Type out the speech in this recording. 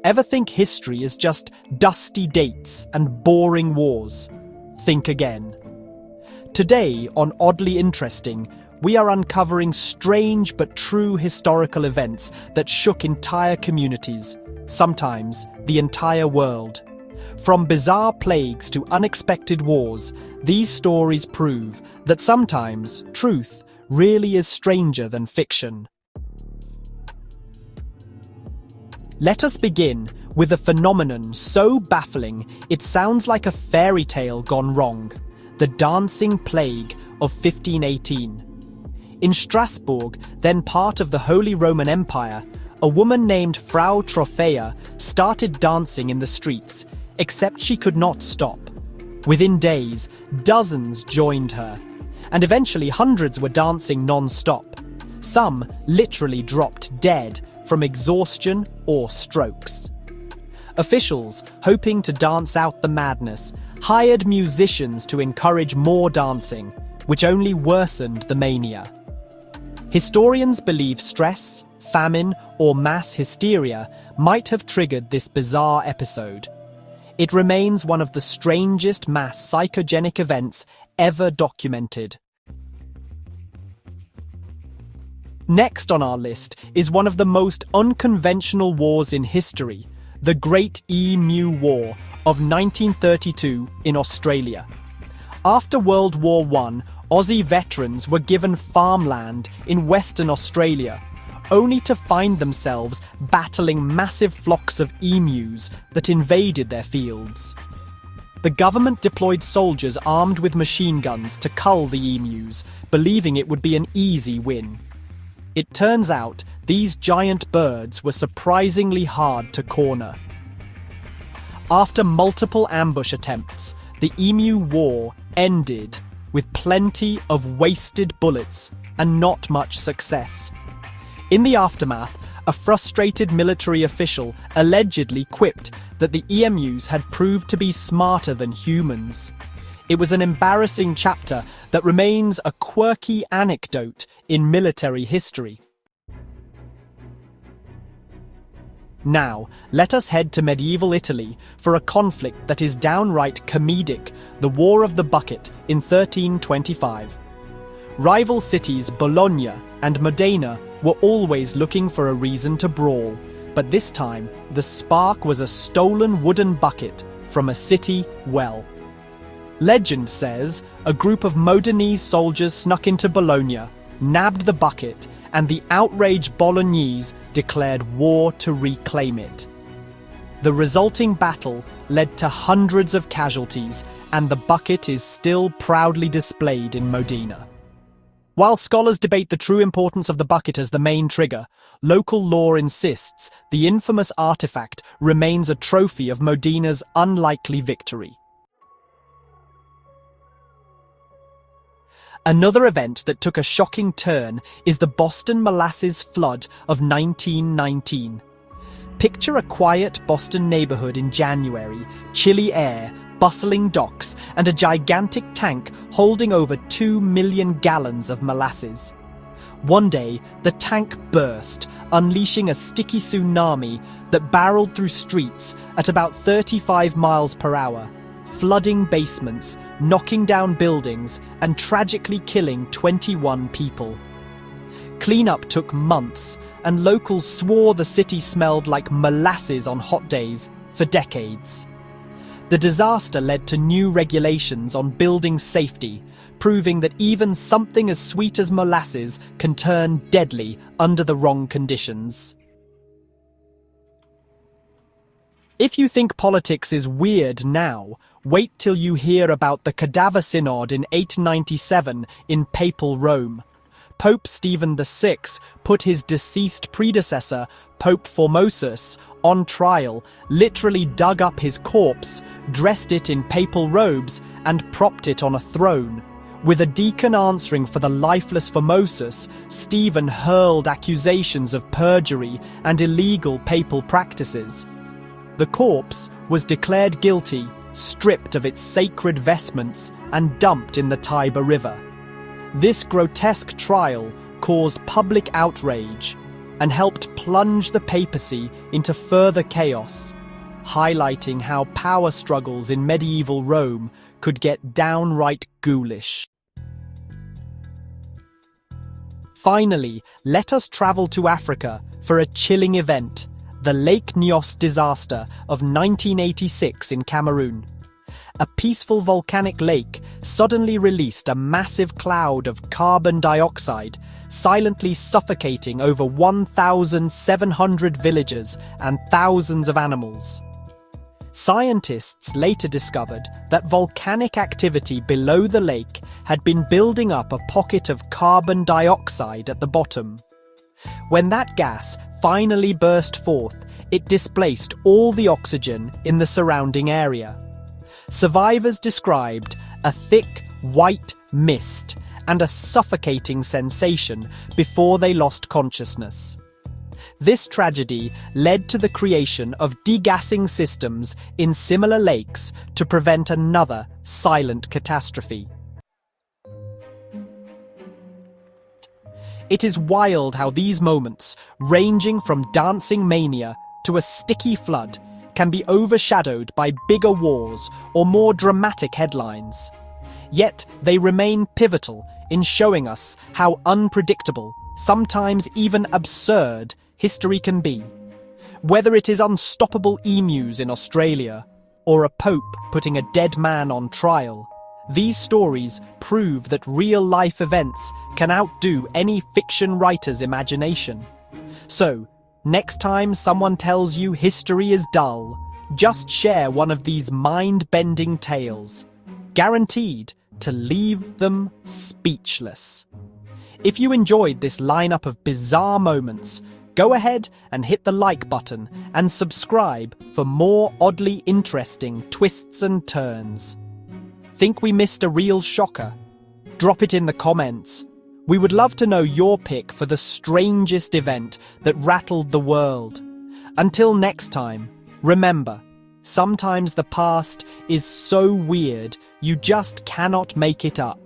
Ever think history is just dusty dates and boring wars? Think again. Today, on Oddly Interesting, we are uncovering strange but true historical events that shook entire communities, sometimes the entire world. From bizarre plagues to unexpected wars, these stories prove that sometimes truth really is stranger than fiction. Let us begin with a phenomenon so baffling it sounds like a fairy tale gone wrong: the dancing plague of 1518. In Strasbourg, then part of the Holy Roman Empire, a woman named Frau Trophaea started dancing in the streets, except she could not stop. Within days, dozens joined her, and eventually hundreds were dancing non-stop. Some literally dropped dead from exhaustion or strokes. Officials, hoping to dance out the madness, hired musicians to encourage more dancing, which only worsened the mania. Historians believe stress, famine, or mass hysteria might have triggered this bizarre episode. It remains one of the strangest mass psychogenic events ever documented. Next on our list is one of the most unconventional wars in history, the Great Emu War of 1932 in Australia. After World War I, Aussie veterans were given farmland in Western Australia, only to find themselves battling massive flocks of emus that invaded their fields. The government deployed soldiers armed with machine guns to cull the emus, believing it would be an easy win. It turns out these giant birds were surprisingly hard to corner. After multiple ambush attempts, the Emu War ended with plenty of wasted bullets and not much success. In the aftermath, a frustrated military official allegedly quipped that the emus had proved to be smarter than humans. It was an embarrassing chapter that remains a quirky anecdote in military history. Now, let us head to medieval Italy for a conflict that is downright comedic, the War of the Bucket in 1325. Rival cities Bologna and Modena were always looking for a reason to brawl, but this time the spark was a stolen wooden bucket from a city well. Legend says a group of Modenese soldiers snuck into Bologna, nabbed the bucket, and the outraged Bolognese declared war to reclaim it. The resulting battle led to hundreds of casualties, and the bucket is still proudly displayed in Modena. While scholars debate the true importance of the bucket as the main trigger, local lore insists the infamous artifact remains a trophy of Modena's unlikely victory. Another event that took a shocking turn is the Boston molasses flood of 1919. Picture a quiet Boston neighborhood in January, chilly air, bustling docks, and a gigantic tank holding over 2 million gallons of molasses. One day, the tank burst, unleashing a sticky tsunami that barreled through streets at about 35 miles per hour, flooding basements, knocking down buildings, and tragically killing 21 people. Cleanup took months, and locals swore the city smelled like molasses on hot days for decades. The disaster led to new regulations on building safety, proving that even something as sweet as molasses can turn deadly under the wrong conditions. If you think politics is weird now, wait till you hear about the Cadaver Synod in 897 in Papal Rome. Pope Stephen VI put his deceased predecessor, Pope Formosus, on trial, literally dug up his corpse, dressed it in papal robes, and propped it on a throne. With a deacon answering for the lifeless Formosus, Stephen hurled accusations of perjury and illegal papal practices. The corpse was declared guilty, stripped of its sacred vestments, and dumped in the Tiber River. This grotesque trial caused public outrage. and helped plunge the papacy into further chaos, highlighting how power struggles in medieval Rome could get downright ghoulish. Finally, let us travel to Africa for a chilling event, the Lake Nyos disaster of 1986 in Cameroon. A peaceful volcanic lake suddenly released a massive cloud of carbon dioxide, silently suffocating over 1,700 villages and thousands of animals. Scientists later discovered that volcanic activity below the lake had been building up a pocket of carbon dioxide at the bottom. When that gas finally burst forth, it displaced all the oxygen in the surrounding area. Survivors described a thick, white mist and a suffocating sensation before they lost consciousness. This tragedy led to the creation of degassing systems in similar lakes to prevent another silent catastrophe. It is wild how these moments, ranging from dancing mania to a sticky flood, can be overshadowed by bigger wars or more dramatic headlines. Yet they remain pivotal in showing us how unpredictable, sometimes even absurd, history can be. Whether it is unstoppable emus in Australia or a pope putting a dead man on trial, these stories prove that real-life events can outdo any fiction writer's imagination. So, next time someone tells you history is dull, just share one of these mind-bending tales, guaranteed to leave them speechless. If you enjoyed this lineup of bizarre moments, go ahead and hit the like button and subscribe for more oddly interesting twists and turns. Think we missed a real shocker? Drop it in the comments. We would love to know your pick for the strangest event that rattled the world. Until next time, remember, sometimes the past is so weird you just cannot make it up.